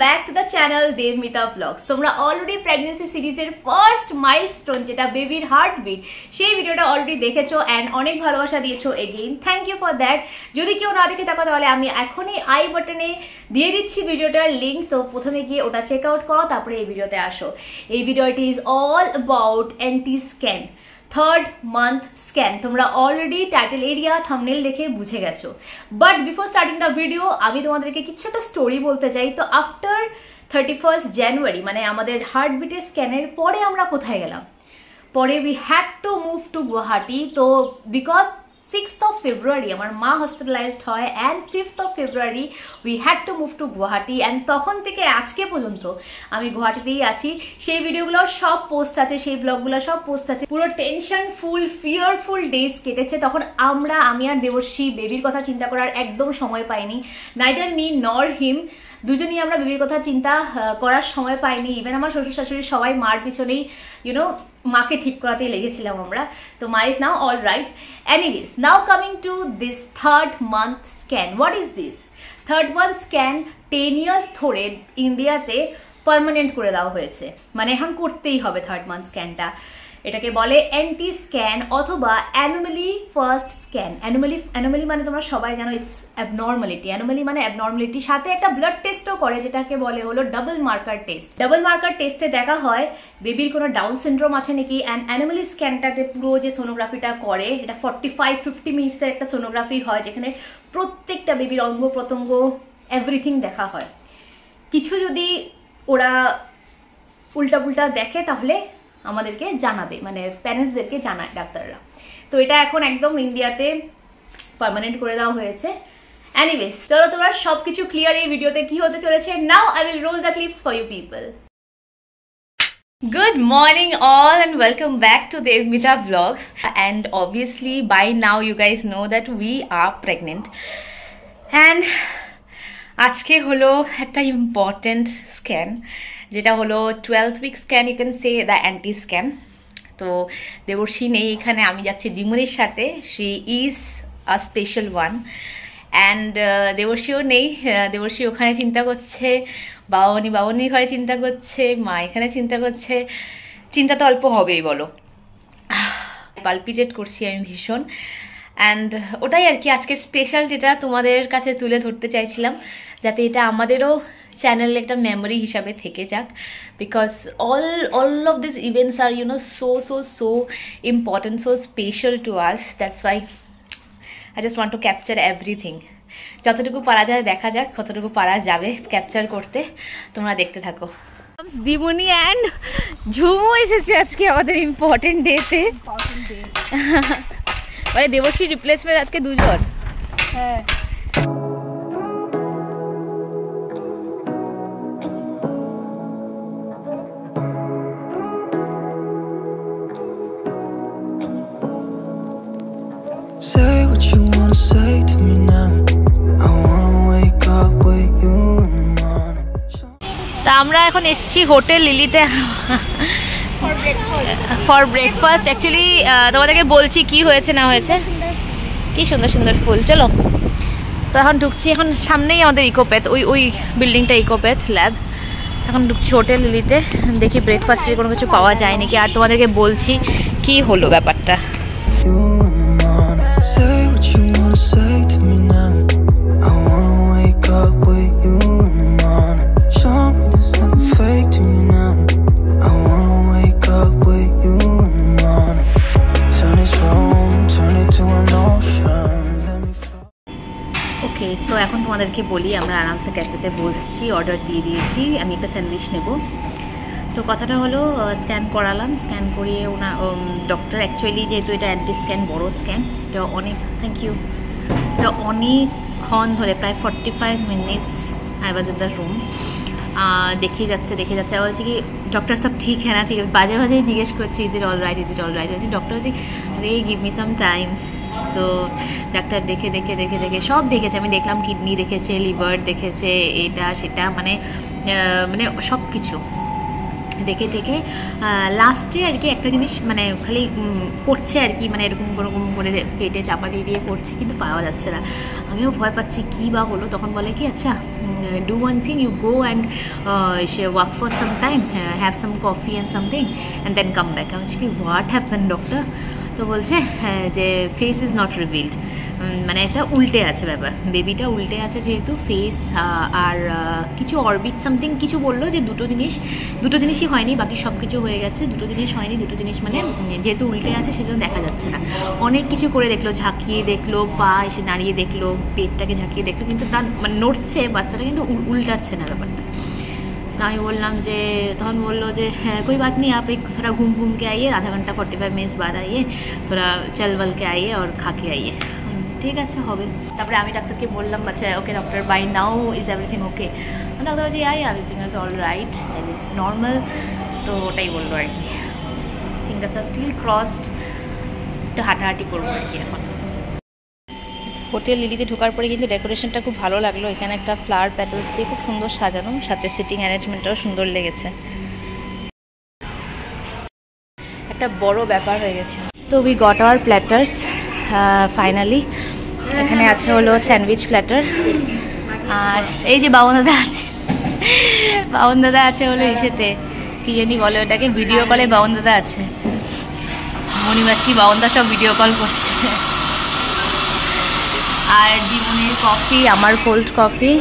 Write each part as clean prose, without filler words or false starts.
Back to the channel Debmita blogs. তোমরা already pregnancy সিরিজের first milestone যেটা বেবির হার্টবিট, সেই ভিডিওটা অলরেডি দেখেছো অ্যান্ড অনেক ভালোবাসা দিয়েছো। Again thank you for that. যদি কেউ না দেখে থাকো তাহলে আমি এখনই আই বাটনে দিয়ে দিচ্ছি ভিডিওটার লিঙ্ক, তো প্রথমে গিয়ে ওটা চেক আউট করো, তারপরে এই ভিডিওতে আসো। এই ভিডিওটি is all about NT scan, third month scan. তোমরা অলরেডি টাইটেল এরিয়া থাম্বনেল দেখে বুঝে গেছো। But before starting the video আমি তোমাদেরকে কিছু একটা স্টোরি বলতে চাই। তো আফটার 31st জানুয়ারি মানে আমাদের হার্টবিটের স্ক্যানের পরে আমরা কোথায় গেলাম? পরে we had to move to Guwahati. তো বিকজ 6th of February আমার মা হসপিটালাইজড হয় and 5th of February we had to move to Guwahati and তখন থেকে আজকে পর্যন্ত আমি গুয়াহাটিতেই আছি। সেই ভিডিওগুলো সব পোস্ট আছে, সেই ব্লগগুলো সব পোস্ট আছে। পুরো টেনশনফুল ফিয়ারফুল ডেজ কেটেছে। তখন আমি আর দেবর্ষী বেবির কথা চিন্তা করার একদম সময় পাইনি। নাইদার মি নর হিম, দুজনেই আমরা বেবির কথা চিন্তা করার সময় পাইনি। ইভেন আমার শ্বশুর শাশুড়ি সবাই মার পিছনেই মাকে ঠিক করাতেই লেগেছিলাম আমরা। তো মা is now all right. Anyways, now coming to this third month scan. What is this? Third month scan 10 years ধরে ইন্ডিয়াতে পার্মানেন্ট করে দেওয়া হয়েছে, মানে এখন করতেই হবে থার্ড মান্থ স্ক্যানটা। এটাকে বলে এনটি স্ক্যান অথবা অ্যানোমালি ফার্স্ট স্ক্যান। অ্যানোমালি মানে তোমরা সবাই জানো ইটস অ্যাবনর্মালিটি। অ্যানোমালি মানে অ্যাবনর্মালিটি, সাথে একটা ব্লাড টেস্টও করে যেটাকে বলে হলো double marker test. Double marker টেস্টে দেখা হয় বেবির কোনো ডাউন সিনড্রোম আছে নাকি। অ্যান্ড অ্যানোমালি স্ক্যানটাতে পুরো যে সোনোগ্রাফিটা করে এটা 45-50 মিনিটসের একটা সোনোগ্রাফি হয়, যেখানে প্রত্যেকটা বেবির অঙ্গ প্রত্যঙ্গ এভরিথিং দেখা হয়। কিছু যদি ওরা উল্টা পুল্টা দেখে তাহলে আমাদেরকে জানাবে, মানে প্যারেন্টসদেরকে জানায় ডাক্তাররা। তো এটা এখন একদম ইন্ডিয়াতে পার্মানেন্ট করে দেওয়া হয়েছে। এনিওয়েজ, চলো তোমরা সবকিছু ক্লিয়ার এই ভিডিওতে কি হতে চলেছে। Now I will roll the clips for you people. Good morning all and welcome back to Devmita Vlogs. And obviously by now you guys know that we are pregnant. And আজকে হলো একটা important scan, যেটা হলো 12th week স্ক্যান, you can say the NT scan. তো দেবর্ষী নেই এখানে, আমি যাচ্ছি দিমুনির সাথে। She is a special one. And দেবর্ষীও নেই, দেবর্ষী ওখানে চিন্তা করছে, বাবনির ঘরে চিন্তা করছে, মা এখানে চিন্তা করছে। চিন্তা তো অল্প হবেই বলো। পালপিটেট করছি আমি ভীষণ। অ্যান্ড ওটাই আর কি আজকের স্পেশাল, যেটা তোমাদের কাছে তুলে ধরতে চাইছিলাম, যাতে এটা আমাদেরও চ্যানেলে একটা মেমোরি হিসাবে থেকে যাক। Because all of these events are so important, so special to us. That's why I just want to capture everything. যতটুকু পারা যায় দেখা যাক, কতটুকু পারা যাবে ক্যাপচার করতে। তোমরা দেখতে থাকো। দিমনি অ্যান্ড ঝুমু এসেছে আজকে আমাদের ইম্পর্টেন্ট ডেতে। মানে দেবর্ষী রিপ্লেসমেন্ট আজকে দুজন। হ্যাঁ, say what you wanna say to me now. I wanna wake up with you in the morning. তা আমরা এখন এসেছি হোটেল লিলিতে ফর ব্রেকফাস্ট। অ্যাকচুয়ালি তোমাদেরকে বলছি কি হয়েছে না হয়েছে। কি সুন্দর সুন্দর ফুল। চলো, তো এখন ঢুকছি। এখন সামনেই আমাদের ইকোপ্যাথ, ওই বিল্ডিংটা ইকোপ্যাথ ল্যাব। এখন ঢুকছি হোটেল লিলিতে, দেখি ব্রেকফাস্টের কোনো কিছু পাওয়া যায় নাকি। আর তোমাদেরকে বলছি কি হলো ব্যাপারটা। Say what you wanna say to me now. I wanna wake up with you in the morning. Show me there's nothing fake to me now. I wanna wake up with you in the morning. Turn this room, turn it to an ocean. Let me float. ওকে, তো এখন তোমাদেরকে বলি, আমরা আরামসে ক্যাফেতে বসছি, order দিয়ে দিয়েছি। আমি একটা স্যান্ডউইচ নেব। তো কথাটা হলো, স্ক্যান করালাম। স্ক্যান করিয়ে ডক্টর অ্যাকচুয়ালি, যেহেতু এটা অ্যান্টি স্ক্যান, বড় স্ক্যান, এটা অনেক এটা অনেকক্ষণ ধরে, প্রায় 45 minutes I was in the room. দেখে যাচ্ছে। আর বলছি কি ডক্টর সব ঠিক হ্যাঁ না ঠিক, বাজেই জিজ্ঞেস করছি ইজ ইট অল রাইট বলছি। ডক্টর বলছি আরে গিভ মি সাম টাইম। তো ডাক্তার দেখে সব দেখেছে। আমি দেখলাম কিডনি দেখেছে, লিভার দেখেছে, এটা সেটা, মানে সব কিছু। দেখে টেকে লাস্টে আর কি একটা জিনিস মানে খালি করছে আর কি, মানে এরকম ওরকম করে পেটে চাপা দিয়ে দিয়ে করছে, কিন্তু পাওয়া যাচ্ছে না। আমিও ভয় পাচ্ছি কী বা হলো। তখন বলে কি আচ্ছা do one thing, you go and walk for some time, have some coffee and something and then come back. আমি বলছি কি হোয়াট হ্যাপেন ডক্টর? তো বলছে যে ফেস ইজ নট রিভিলড, মানে একটা উল্টে আছে ব্যাপার, বেবিটা উল্টে আছে যেহেতু ফেস আর কিছু অরবিট সামথিং কিছু বললো যে দুটো জিনিসই হয়নি, বাকি সব কিছু হয়ে গেছে, দুটো জিনিস হয়নি, দুটো জিনিস মানে যেহেতু উল্টে আছে সেজন্য দেখা যাচ্ছে না। অনেক কিছু করে দেখলো, ঝাঁকিয়ে দেখলো, পা এসে নাড়িয়ে দেখলো, পেটটাকে ঝাঁকিয়ে দেখলো, কিন্তু তার মানে নড়ছে বাচ্চাটা, কিন্তু উল্টাচ্ছে না ব্যাপারটা। तो আমি বললাম যে তখন বললো যে হ্যাঁ कोई बात नहीं, आप एक थोड़ा घूम घूम के आइए, आधा घंटा 45 मिनट्स बाद आइए, थोड़ा चल वल के आइए और खा के आइए। ঠিক আছে হবে। তারপরে আমি ডাক্তারকে বললাম আচ্ছা okay doctor by now is everything okay? Doctor বলছে everything is all right, is normal. তো ওটাই বললো আর কি, ফিঙ্গার্স আর স্টিল ক্রসড, একটু হাঁটাহাঁটি করবো আর কি এখন। হোটেল লিলিতে ঢোকার পরে কিন্তু ডেকোরেশনটা খুব ভালো লাগলো। এখানে একটা ফ্লাওয়ার প্যাটেলস দিয়ে খুব সুন্দর সাজানো, সাথে সিটিং অ্যারেঞ্জমেন্টটাও সুন্দর লেগেছে, একটা বড় ব্যাপার হয়ে গেছে। তো উই গট আওয়ার প্ল্যাটার্স ফাইনালি। এখানে আছে হলো স্যান্ডউইচ প্ল্যাটার, আর এই যে বাবন দাদা আছে, বাবন দাদা আছে হলো ইসেতে কি জানি বলে ওটাকে, ভিডিও কলে বাবন দাদা আছে, মণিমাসি বাবনদা সব ভিডিও কল করছে। আর জীবনের কফি, আমার কোল্ড কফি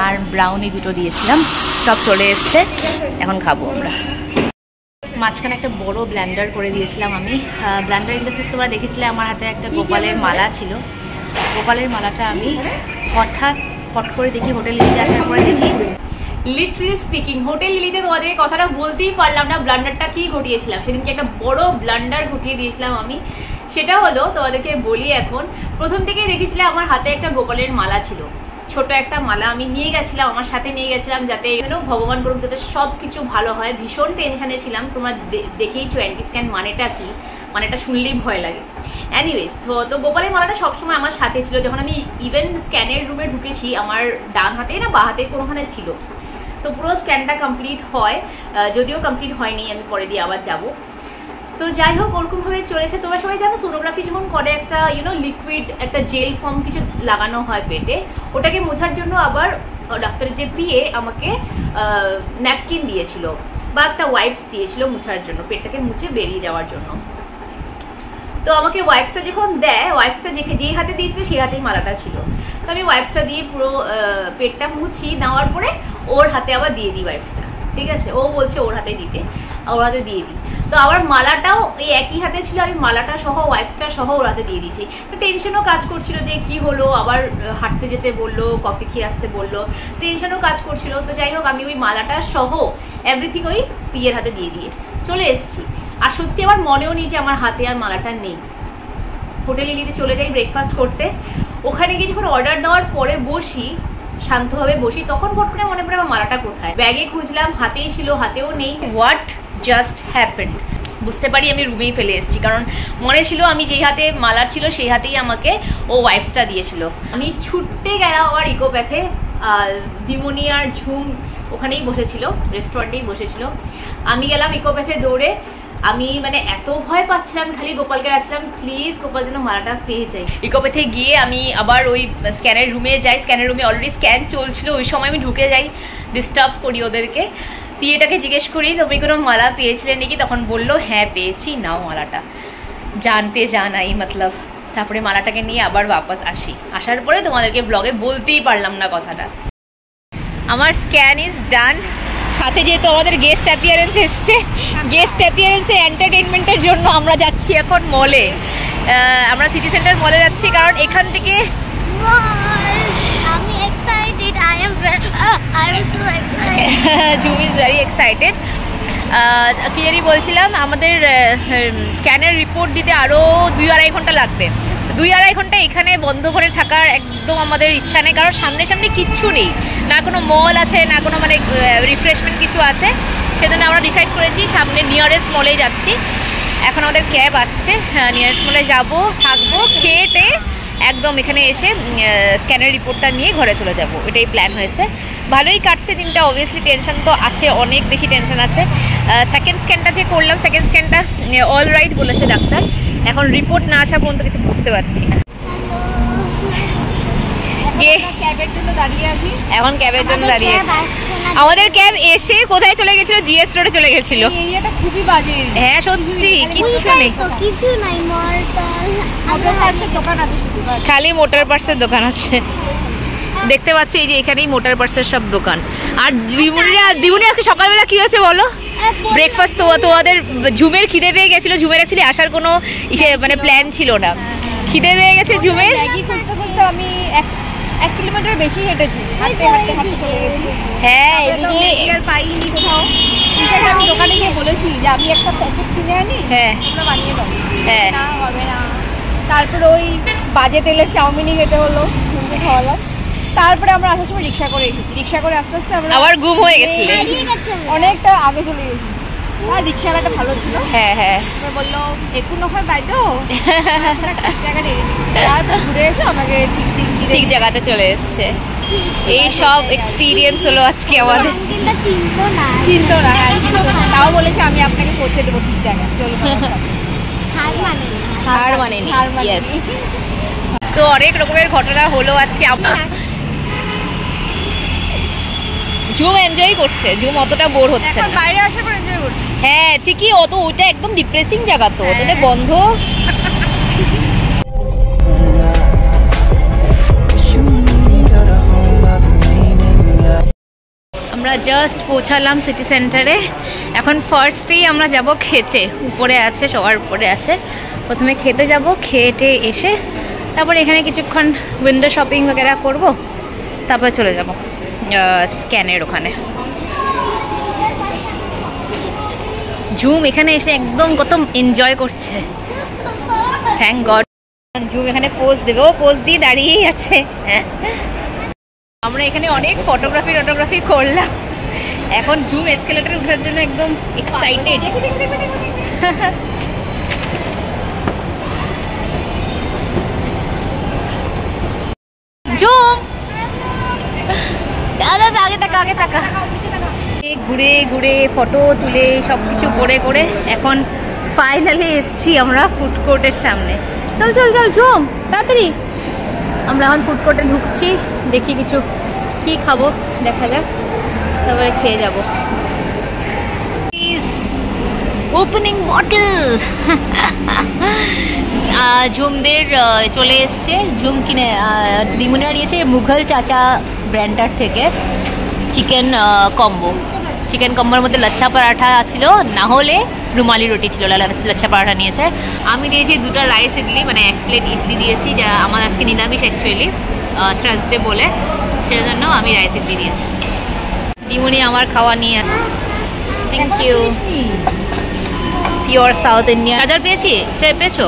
আর ব্রাউনি দুটো দিয়েছিলাম, সব চলে এসছে, এখন খাবো আমরা। মাঝখানে একটা বড় ব্লেন্ডার করে দিয়েছিলাম আমি। ব্লেন্ডার ইন দ্য সেন্স তোমরা দেখেছিলে আমার হাতে একটা গোপালের মালা ছিল, গোপালের মালাটা আমি হঠাৎ ফট করে দেখি হোটেল লিলিতে আসার পরে দেখি, লিটারালি স্পিকিং হোটেল লিলিতে তোমাদের কথাটা বলতেই পারলাম না ব্লান্ডারটা কি ঘটিয়েছিলাম। সেদিনকে একটা বড় ব্লান্ডার ঘটিয়ে দিয়েছিলাম আমি। সেটা হলো তোমাদেরকে বলি, এখন প্রথম থেকেই দেখেছিলে আমার হাতে একটা গোপালের মালা ছিল, ছোট একটা মালা আমি নিয়ে গেছিলাম, আমার সাথে নিয়ে গেছিলাম, যাতে ভগবান করুক যাতে সব কিছু ভালো হয়। ভীষণ টেনশনে ছিলাম, তোমরা দেখেইছো অ্যান্টি স্ক্যান মানেটা কি, মানেটা শুনলেই ভয় লাগে। এনিওয়েজ তো গোপালের মালাটা সবসময় আমার সাথে ছিল। যখন আমি ইভেন স্ক্যানের রুমে ঢুকেছি, আমার ডান হাতে না বা হাতে কোনোখানে ছিল। তো পুরো স্ক্যানটা কমপ্লিট হয়, যদিও কমপ্লিট হয়নি, আমি পরে দিয়ে আবার যাবো। তো যাই হোক ওরকমভাবে চলেছে। তোমরা সবাই জানো সোনোগ্রাফি যখন করে একটা লিকুইড একটা জেল ফর্ম কিছু লাগানো হয় পেটে, ওটাকে মোছার জন্য আবার ডাক্তারের যে পিএ আমাকে ন্যাপকিন দিয়েছিল বা একটা ওয়াইপস দিয়েছিল মোছার জন্য, পেটটাকে মুছে বেরিয়ে যাওয়ার জন্য। তো আমাকে ওয়াইপসটা যখন দেয়, ওয়াইপসটা যেই হাতে দিয়েছিল সেই হাতেই মালাটা ছিল। তো আমি ওয়াইপসটা দিয়ে পুরো পেটটা মুছি, নেওয়ার পরে ওর হাতে আবার দিয়ে দিই ওয়াইপসটা, ঠিক আছে? ও বলছে ওর হাতে দিতে, ওর হাতে দিয়ে দিই। তো আমার মালাটাও এই একই হাতে ছিল, আমি মালাটা সহ ওয়াইপসটা সহ ওর হাতে দিয়ে দিয়েছি। তো টেনশনও কাজ করছিল যে কি হলো, আবার হাঁটতে যেতে বললো, কফি খেয়ে আসতে বললো, টেনশনও কাজ করছিল। তো যাই হোক আমি ওই মালাটা সহ এভরিথিং ওই পিয়ের হাতে দিয়ে চলে এসেছি। আর সত্যি আমার মনেও নেই যে আমার হাতে আর মালাটা নেই। হোটেল লিলিতে চলে যাই ব্রেকফাস্ট করতে। ওখানে গিয়ে যখন অর্ডার দেওয়ার পরে বসি, শান্তভাবে বসি, তখন ফট করে মনে পড়ে আমার মালাটা কোথায়। ব্যাগে খুঁজলাম, হাতেই ছিল, হাতেও নেই। হোয়াট জাস্ট হ্যাপেন্ড বুঝতে পারি আমি রুমেই ফেলে এসেছি, কারণ মনে ছিল আমি যেই হাতে মালার ছিল সেই হাতেই আমাকে ও ওয়াইপসটা দিয়েছিল। আমি ছুটতে গেলাম আমার ইকোপ্যাথে, দিমনি আর ঝুম ওখানেই বসেছিল, রেস্টুরেন্টেই বসেছিল। আমি গেলাম ইকোপ্যাথে দৌড়ে। আমি মানে এত ভয় পাচ্ছিলাম, খালি গোপালকে রাখছিলাম প্লিজ গোপাল যেন মালাটা পেয়ে যাই। ইকোপ্যাথে গিয়ে আমি আবার ওই স্ক্যানের রুমে যাই, স্ক্যানের রুমে অলরেডি স্ক্যান চলছিল, ওই সময় আমি ঢুকে যাই, ডিস্টার্ব করি ওদেরকে। পিএটাকে জিজ্ঞেস করি তুমি কোনো মালা পেয়েছিলে নাকি? তখন বললো হ্যাঁ পেয়েছি, নাও মালাটা, জান পে জান আই মতলব। তারপরে মালাটাকে নিয়ে আবার বাপাস আসি। আসার পরে তোমাদেরকে ব্লগে বলতেই পারলাম না কথাটা। আমার স্ক্যান ইজ ডান। সাথে যেহেতু আমাদের গেস্ট অ্যাপিয়ারেন্স এসছে, গেস্ট অ্যাপিয়ারেন্সে এন্টারটেনমেন্টের জন্য আমরা যাচ্ছি এখন মলে। আমরা সিটি সেন্টার মলে যাচ্ছি, কারণ এখান থেকে আমি excited, I am so excited. Jhum is very excited. ক্লিয়ারই বলছিলাম আমাদের স্ক্যানের রিপোর্ট দিতে আরও 2-2.5 ঘন্টা লাগবে। 2-2.5 ঘন্টা এখানে বন্ধ করে থাকার একদম আমাদের ইচ্ছা নেই, কারণ সামনে সামনে কিচ্ছু নেই, না কোনো মল আছে, না কোনো মানে রিফ্রেশমেন্ট কিছু আছে। সেজন্য আমরা ডিসাইড করেছি সামনে নিয়ারেস্ট মলেই যাচ্ছি। এখন আমাদের ক্যাব আসছে, নিয়ারেস্ট মলে যাব, থাকবো, খেয়ে একদম এখানে এসে স্ক্যানের রিপোর্টটা নিয়ে ঘরে চলে যাব, এটাই প্ল্যান হয়েছে। ভালোই কাটছে দিনটা, অবভিয়াসলি টেনশন তো আছে, অনেক বেশি টেনশন আছে। সেকেন্ড স্ক্যানটা যে করলাম, সেকেন্ড স্ক্যানটা অল রাইট বলেছে ডাক্তার, এখন রিপোর্ট না আসা পর্যন্ত কিছু বুঝতে পারছি না। এখন ক্যাবের জন্য দাঁড়িয়ে আছি। আমাদের ক্যাব এসে কোথায় চলে গেছিল? জিএস রোডে চলে গেছিল। খুবই বাজে। হ্যাঁ সত্যি, কিচ্ছু নেই, কিছু নাই, খালি মোটর পার্টসের দোকান আছে। দেখতে পাচ্ছি এই যে এখানেই মোটর পার্টসের সব দোকান। আর দিমুনি আজকে সকালবেলা কি হয়েছে বলো? ব্রেকফাস্ট তোমাদের ঝুমের খিদে পেয়ে গেছিল। ঝুমের অ্যাকচুয়ালি আসার কোনো মানে প্ল্যান ছিল না, খিদে পেয়ে গেছে ঝুমের। খুঁজতে খুঁজতে আমি 1 কিলোমিটার বেশি হেঁটেছি, হাঁটতে চলে গেছি। হ্যাঁ এদিকে পাইনি কোথাও। আমি দোকানে গিয়ে বলেছি যে আমি একটা প্যাকেট কিনে আনি, তোমরা বানিয়ে দাও। হ্যাঁ না হবে না। তারপরে ওই বাজে তেলের চাউমিনই খেতে হলো, সুন্দর খাওয়ালাম। তারপরে আমরা আসার সময় রিক্সা করে এসেছি, রিক্সা করে আস্তে আস্তে আমরা আবার ঘুম হয়ে গেছিল, অনেকটা আগে চলে গেছি। আর রিক্সাওয়ালাটা ভালো ছিল। হ্যাঁ হ্যাঁ বললো একুনো হয় বাইতো তারপরে ঘুরে এসে আমাকে ঠিক জায়গাতে চলে এসছে। এই সব এক্সপিরিয়েন্স হলো আজকে আমাদের। চিনতো না, তাও বলেছে আমি আপনাকে পৌঁছে দেবো ঠিক জায়গায়, চলো। হার মানেনি। তো অনেক রকমের ঘটনা হলো আজকে। ঝুম এনজয় করছে, ঝুম অতটা বোর হচ্ছে না, বাইরে আসার পর এনজয় করছে। হ্যাঁ ঠিকই, অত ওইটা একদম ডিপ্রেসিং জায়গা তো, ওদের বন্ধ। আমরা জাস্ট পৌঁছালাম সিটি সেন্টারে। এখন ফার্স্টেই আমরা যাব খেতে, উপরে আছে, সবার উপরে আছে। প্রথমে খেতে যাব, খেতে এসে তারপর এখানে কিছুক্ষণ উইন্ডো শপিং वगैरह করব, তারপর চলে যাব স্ক্যানের ওখানে। ঝুম এখানে এসে একদম কত এনজয় করছে, থ্যাংক গড। ঝুম এখানে পোজ দেবে, ও পোজ দিয়ে দাঁড়িয়েই আছে। আমরা এখানে অনেক ফটোগ্রাফি করলাম, এখন ঝুম এসকেলেটরে ওঠার জন্য একদম এক্সাইটেড। ঝুম দাদা আগে তাকা, আগে তাকা। ঘুরে ঘুরে ফটো তুলে সবকিছু করে এখন ফাইনালি এসছি আমরা ফুড কোর্টের সামনে। চল চল চল ঝুম তাড়াতাড়ি। আমরা এখন ফুড কোর্টে ঢুকছি, দেখি কিছু কি খাবো দেখা যাক, তারপরে খেয়ে যাবো। ওপেনিং বটল ঝুমদের চলে এসছে। ঝুম কিনে দিমুনা নিয়েছে মুঘল চাচা ব্র্যান্ডটার থেকে চিকেন কম্বো। চিকেন কম্বোর মধ্যে লাচ্ছা পরাঠা ছিল, না হলে রুমালি রুটি ছিল, লাচ্ছা পরাঠা নিয়েছে। আমি দিয়েছি 2টা রাইস ইডলি, মানে 1 প্লেট ইডলি দিয়েছি, যা আমার আজকে নিরামিষ অ্যাকচুয়ালি, থার্সডে বলে, সেজন্য আমি রাইস ইডলি দিয়েছি। দিমুনি আমার খাওয়া নিয়ে, thank you. Pure South Indian charger পেয়েছো?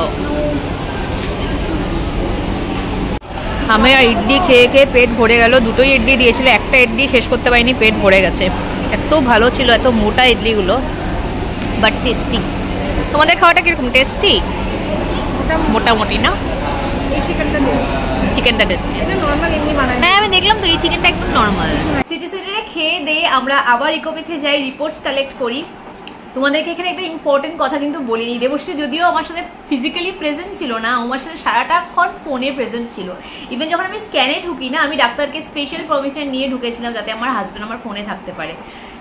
আমি ইডলি খেয়ে পেট ভরে গেল। 2টোই ইডলি দিয়েছিল, একটা ইডলি শেষ করতে পারিনি, পেট ভরে গেছে। এত ভালো ছিল, এত মোটা ইডলিগুলো, বাট টেস্টি। তোমাদের খাওয়াটা কিরকম? টেস্টি, মোটামুটি না? চিকেনটা টেস্টি। হ্যাঁ আমি দেখলাম তো, এই চিকেনটা একদম নর্মাল। সিটি সেন্টারে খেয়ে দিয়ে আমরা আবার ইকোপিতে যাই, রিপোর্টস কালেক্ট করি। তোমাদেরকে এখানে একটা ইম্পর্টেন্ট কথা কিন্তু বলিনি, দেবশ্রী যদিও আমার সাথে ফিজিক্যালি প্রেজেন্ট ছিল না, আমার সাথে সারাটাক্ষণ ফোনে প্রেজেন্ট ছিল। ইভেন যখন আমি স্ক্যানে ঢুকি না, আমি ডাক্তারকে স্পেশাল পারমিশন নিয়ে ঢুকেছিলাম যাতে আমার হাজব্যান্ড আমার ফোনে থাকতে পারে।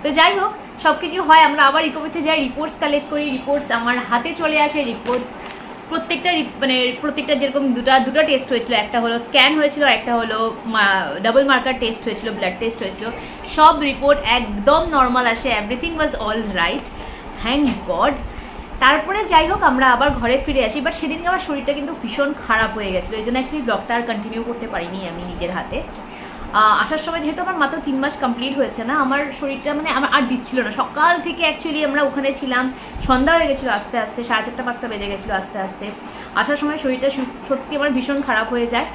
তো যাই হোক, সব কিছু হয়, আমরা আবার ইকোপিতে যাই, রিপোর্টস কালেক্ট করি, রিপোর্টস আমার হাতে চলে আসে। রিপোর্টস প্রত্যেকটা যেরকম দুটো টেস্ট হয়েছিল, একটা হলো স্ক্যান হয়েছিল, একটা হলো ডাবল মার্কার টেস্ট হয়েছিল, ব্লাড টেস্ট হয়েছিল। সব রিপোর্ট একদম নর্মাল আসে, everything was all right, thank god. তারপরে যাই হোক আমরা আবার ঘরে ফিরে আসি, বাট সেদিনকে আমার শরীরটা কিন্তু ভীষণ খারাপ হয়ে গেছিলো, এই জন্য অ্যাকচুয়ালি ব্লগটা আর কন্টিনিউ করতে পারিনি আমি নিজের হাতে। আসার সময় যেহেতু আমার মাত্র 3 মাস কমপ্লিট হয়েছে না, আমার শরীরটা মানে আমার আর দিচ্ছিল না। সকাল থেকে অ্যাকচুয়ালি আমরা ওখানে ছিলাম, সন্ধ্যা হয়ে গেছিলো আস্তে আস্তে, 4:30-5টা বেজে গেছিলো আস্তে আস্তে। আসার সময় শরীরটা সত্যি আমার ভীষণ খারাপ হয়ে যায়,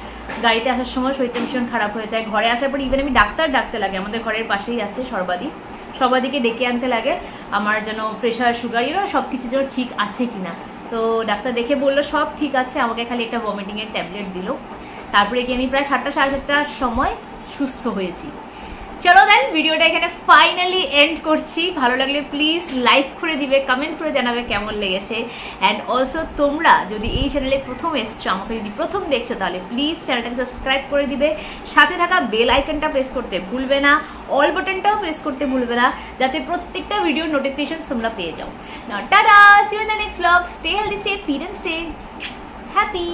গাড়িতে আসার সময় শরীরটা ভীষণ খারাপ হয়ে যায়। ঘরে আসার পর ইভেন আমি ডাকতে লাগে, আমাদের ঘরের পাশেই আছে সর্বাদিকে ডেকে আনতে লাগে আমার যেন প্রেশার সুগার এরা সব কিছু যেন ঠিক আছে কিনা। তো ডাক্তার দেখে বললো সব ঠিক আছে, আমাকে খালি একটা ভমিটিংয়ের ট্যাবলেট দিল। তারপরে কি আমি প্রায় 7টা সাড়ে 7টার সময় সুস্থ হয়েছি। চলো দেন ভিডিওটা এখানে ফাইনালি এন্ড করছি। ভালো লাগলে প্লিজ লাইক করে দিবে, কমেন্ট করে জানাবে কেমন লেগেছে। অ্যান্ড অলসো তোমরা যদি এই চ্যানেলে প্রথম এসছো, আমাকে যদি প্রথম দেখছো, তাহলে প্লিজ চ্যানেলটাকে সাবস্ক্রাইব করে দিবে, সাথে থাকা বেল আইকনটা প্রেস করতে ভুলবে না, অল বাটনটাও প্রেস করতে ভুলবে না, যাতে প্রত্যেকটা ভিডিওর নোটিফিকেশন তোমরা পেয়ে যাও। টাটা, see you in the next blog. Stay healthy, stay fit and stay happy.